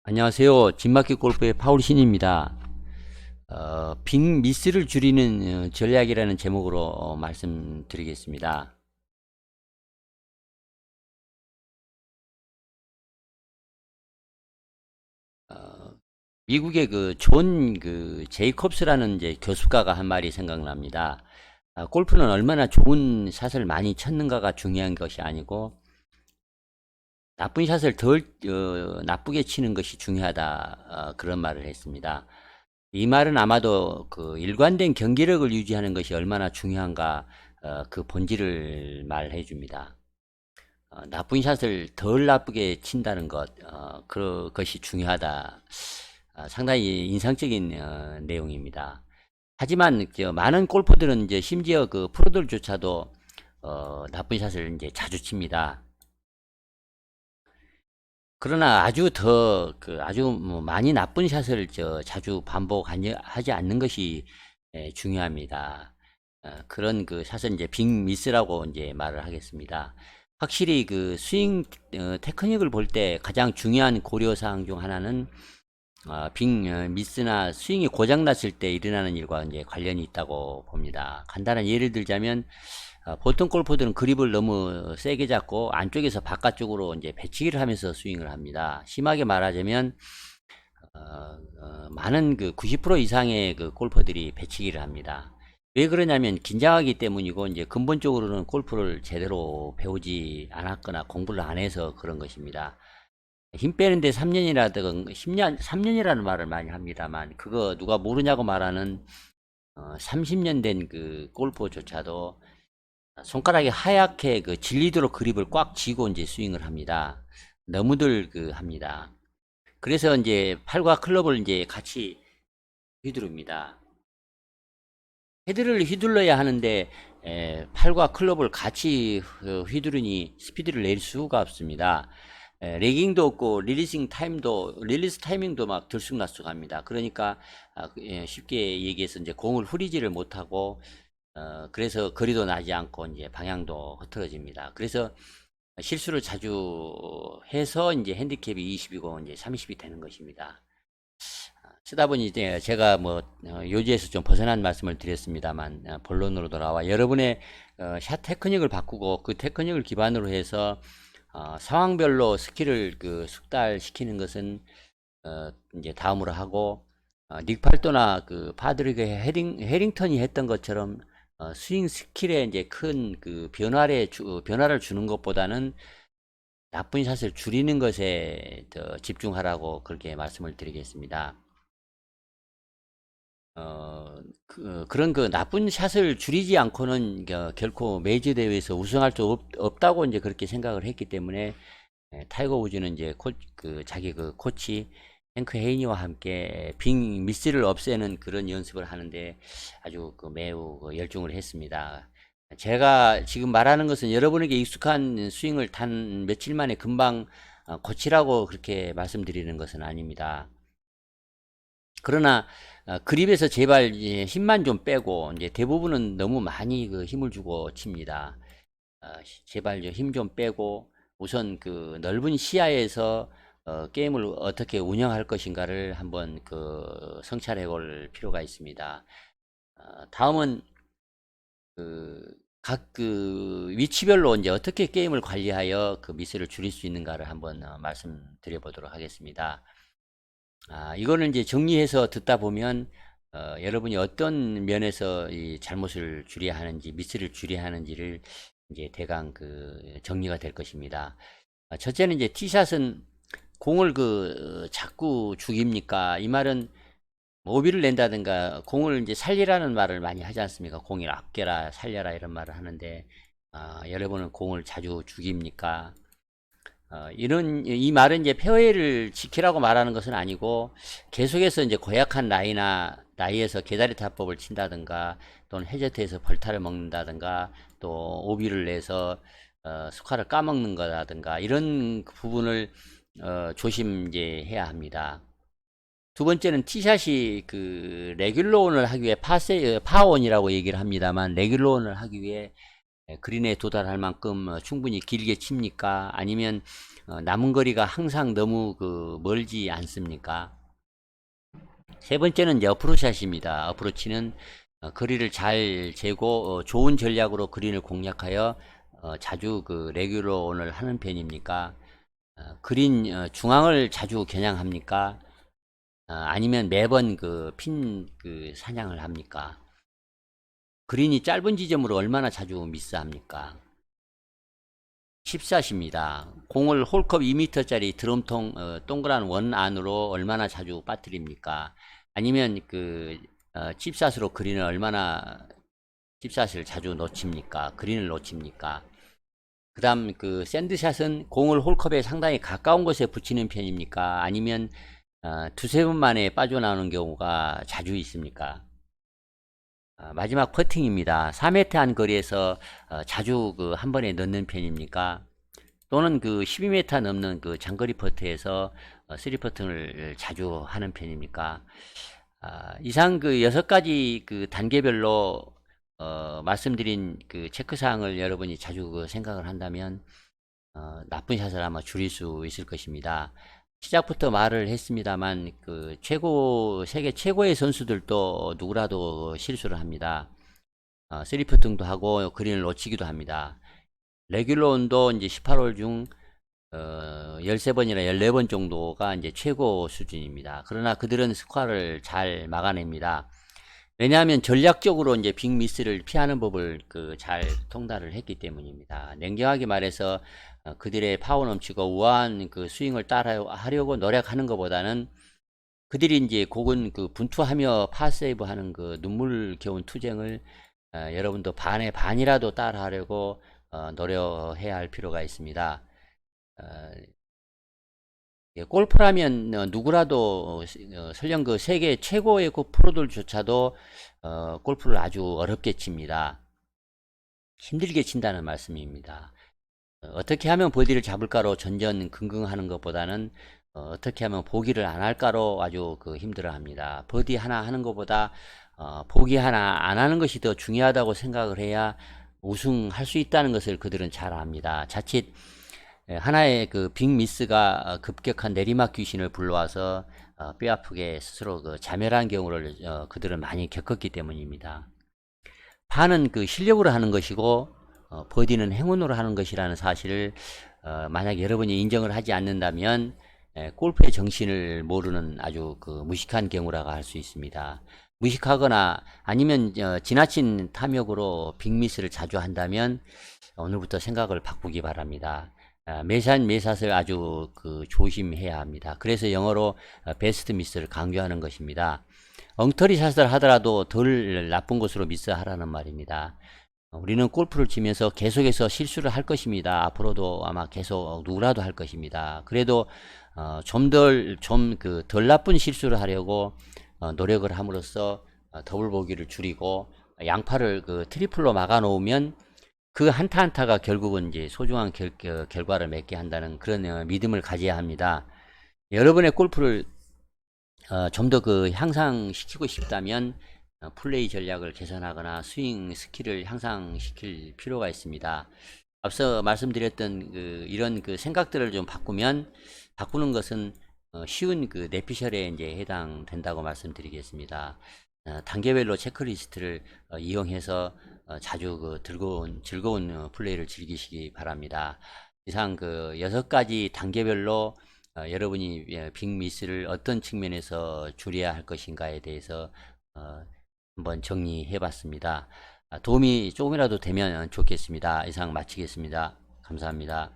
안녕하세요. 진마켓 골프의 파울신입니다. 빅 미스를 줄이는 전략이라는 제목으로 말씀드리겠습니다. 어, 미국의 존 제이콥스라는 이제 교수가가 한 말이 생각납니다. 골프는 얼마나 좋은 샷을 많이 쳤는가가 중요한 것이 아니고 나쁜 샷을 나쁘게 치는 것이 중요하다. 그런 말을 했습니다. 이 말은 아마도 그 일관된 경기력을 유지하는 것이 얼마나 중요한가, 그 본질을 말해 줍니다. 나쁜 샷을 덜 나쁘게 친다는 그것이 중요하다. 상당히 인상적인 내용입니다. 하지만 많은 골퍼들은 이제 심지어 그 프로들조차도 나쁜 샷을 이제 자주 칩니다. 그러나 아주 뭐 많이 나쁜 샷을 자주 반복하지 않는 것이 중요합니다. 그런 그 샷은 이제 빅 미스라고 이제 말을 하겠습니다. 확실히 그 스윙 테크닉을 볼 때 가장 중요한 고려 사항 중 하나는 빅 미스나 스윙이 고장 났을 때 일어나는 일과 이제 관련이 있다고 봅니다. 간단한 예를 들자면 보통 골퍼들은 그립을 너무 세게 잡고 안쪽에서 바깥쪽으로 이제 배치기를 하면서 스윙을 합니다. 심하게 말하자면 많은 그 90% 이상의 그 골퍼들이 배치기를 합니다. 왜 그러냐면 긴장하기 때문이고 이제 근본적으로는 골프를 제대로 배우지 않았거나 공부를 안 해서 그런 것입니다. 힘 빼는데 3년이라든 10년, 3년이라는 말을 많이 합니다만 그거 누가 모르냐고 말하는 30년 된 그 골퍼조차도 손가락이 하얗게 그 질리도록 그립을 꽉 쥐고 이제 스윙을 합니다. 너무들 합니다. 그래서 이제 팔과 클럽을 이제 같이 휘두릅니다. 헤드를 휘둘러야 하는데 팔과 클럽을 같이 휘두르니 스피드를 낼 수가 없습니다. 레깅도 없고 릴리스 타이밍도 막 들쑥날쑥합니다. 그러니까 쉽게 얘기해서 이제 공을 후리지를 못하고 그래서 거리도 나지 않고 이제 방향도 흐트러집니다. 그래서 실수를 자주 해서 이제 핸디캡이 20이고 이제 30이 되는 것입니다. 쓰다 보니 이제 제가 뭐 요지에서 좀 벗어난 말씀을 드렸습니다만 본론으로 돌아와 여러분의 샷 테크닉을 바꾸고 그 테크닉을 기반으로 해서 상황별로 스킬을 숙달시키는 것은 이제 다음으로 하고 닉 팔도나 그 파드리그 해링턴이 했던 것처럼 스윙 스킬에 이제 큰 그 변화를 주는 것보다는 나쁜 샷을 줄이는 것에 더 집중하라고 그렇게 말씀을 드리겠습니다. 그런 그 나쁜 샷을 줄이지 않고는 결코 메이저 대회에서 우승할 수 없다고 이제 그렇게 생각을 했기 때문에 타이거 우즈는 이제 자기 그 코치 헨크 헤이니와 함께 빅 미스를 없애는 그런 연습을 하는데 아주 매우 열중을 했습니다. 제가 지금 말하는 것은 여러분에게 익숙한 스윙을 단 며칠 만에 금방 고치라고 그렇게 말씀드리는 것은 아닙니다. 그러나 그립에서 제발 힘만 좀 빼고 이제 대부분은 너무 많이 그 힘을 주고 칩니다. 제발 힘 좀 빼고 우선 그 넓은 시야에서 게임을 어떻게 운영할 것인가를 한번 성찰해 볼 필요가 있습니다. 다음은 각 위치별로 이제 어떻게 게임을 관리하여 그 미스를 줄일 수 있는가를 한번 말씀드려 보도록 하겠습니다. 이거는 이제 정리해서 듣다 보면 여러분이 어떤 면에서 이 잘못을 줄여야 하는지, 미스를 줄여야 하는지를 이제 대강 정리가 될 것입니다. 첫째는 이제 티샷은 공을 자꾸 죽입니까? 이 말은 오비를 낸다든가 공을 이제 살리라는 말을 많이 하지 않습니까? 공을 아껴라, 살려라 이런 말을 하는데 여러분은 공을 자주 죽입니까? 이 말은 이제 페어웨이를 지키라고 말하는 것은 아니고 계속해서 이제 고약한 나이에서 개다리 타법을 친다든가 또는 해저트에서 벌타를 먹는다든가 또 오비를 내서 스코어를 까먹는 거라든가 이런 부분을 조심 이제 해야 합니다. 두 번째는 티샷이 레귤러 온을 하기 위해 파온이라고 얘기를 합니다만 레귤러 온을 하기 위해 그린에 도달할 만큼 충분히 길게 칩니까? 아니면 남은 거리가 항상 너무 멀지 않습니까? 세 번째는 이제 어프로샷입니다. 어프로치는 거리를 잘 재고 좋은 전략으로 그린을 공략하여 자주 레귤런을 하는 편입니까? 그린 중앙을 자주 겨냥합니까? 아니면 매번 핀 사냥을 합니까? 그린이 짧은 지점으로 얼마나 자주 미스합니까? 칩샷입니다. 공을 홀컵 2m짜리 드럼통 동그란 원 안으로 얼마나 자주 빠뜨립니까? 아니면 칩샷으로 그린을 얼마나 칩샷을 자주 놓칩니까? 그린을 놓칩니까? 그 다음 샌드샷은 공을 홀컵에 상당히 가까운 곳에 붙이는 편입니까? 아니면 두세 번 만에 빠져나오는 경우가 자주 있습니까? 마지막 퍼팅입니다. 4m 한 거리에서 자주 한 번에 넣는 편입니까? 또는 12m 넘는 장거리 퍼트에서 3퍼팅을 자주 하는 편입니까? 이상 6가지 단계별로 말씀드린 체크사항을 여러분이 자주 생각을 한다면 나쁜 샷을 아마 줄일 수 있을 것입니다. 시작부터 말을 했습니다만 세계 최고의 선수들도 누구라도 실수를 합니다. 3퍼팅도 하고 그린을 놓치기도 합니다. 레귤런도 이제 18홀 중 13번이나 14번 정도가 이제 최고 수준입니다. 그러나 그들은 스코어를 잘 막아냅니다. 왜냐하면 전략적으로 이제 빅미스를 피하는 법을 잘 통달을 했기 때문입니다. 냉정하게 말해서 그들의 파워 넘치고 우아한 스윙을 따라 하려고 노력하는 것보다는 그들이 이제 곡은 분투하며 파세이브 하는 눈물겨운 투쟁을 여러분도 반에 반이라도 따라 하려고 노력해야 할 필요가 있습니다. 골프라면 누구라도 설령 세계 최고의 프로들조차도 골프를 아주 어렵게 칩니다. 힘들게 친다는 말씀입니다. 어떻게 하면 버디를 잡을까로 전전긍긍하는 것보다는 어떻게 하면 보기를 안 할까로 아주 힘들어 합니다. 버디 하나 하는 것보다 보기 하나 안 하는 것이 더 중요하다고 생각을 해야 우승할 수 있다는 것을 그들은 잘 압니다. 자칫 하나의 빅미스가 급격한 내리막 귀신을 불러와서 뼈아프게 스스로 자멸한 경우를 그들은 많이 겪었기 때문입니다. 파는 실력으로 하는 것이고 버디는 행운으로 하는 것이라는 사실을 만약 여러분이 인정을 하지 않는다면 골프의 정신을 모르는 아주 무식한 경우라고 할 수 있습니다. 무식하거나 아니면 지나친 탐욕으로 빅미스를 자주 한다면 오늘부터 생각을 바꾸기 바랍니다. 매샷 매샷을 아주 조심해야 합니다. 그래서 영어로 베스트 미스를 강조하는 것입니다. 엉터리 샷을 하더라도 덜 나쁜 곳으로 미스하라는 말입니다. 우리는 골프를 치면서 계속해서 실수를 할 것입니다. 앞으로도 아마 계속 누구라도 할 것입니다. 그래도 덜 나쁜 실수를 하려고 노력을 함으로써 더블 보기를 줄이고 양파를 트리플로 막아 놓으면 그 한타 한타가 결국은 이제 소중한 결과를 맺게 한다는 그런 믿음을 가져야 합니다. 여러분의 골프를 좀 더 향상시키고 싶다면 플레이 전략을 개선하거나 스윙 스킬을 향상시킬 필요가 있습니다. 앞서 말씀드렸던 이런 생각들을 좀 바꾸는 것은 쉬운 내피셜에 이제 해당된다고 말씀드리겠습니다. 단계별로 체크리스트를 이용해서 자주 즐거운 플레이를 즐기시기 바랍니다. 이상 6가지 단계별로 여러분이 빅미스를 어떤 측면에서 줄여야 할 것인가에 대해서 한번 정리해 봤습니다. 도움이 조금이라도 되면 좋겠습니다. 이상 마치겠습니다. 감사합니다.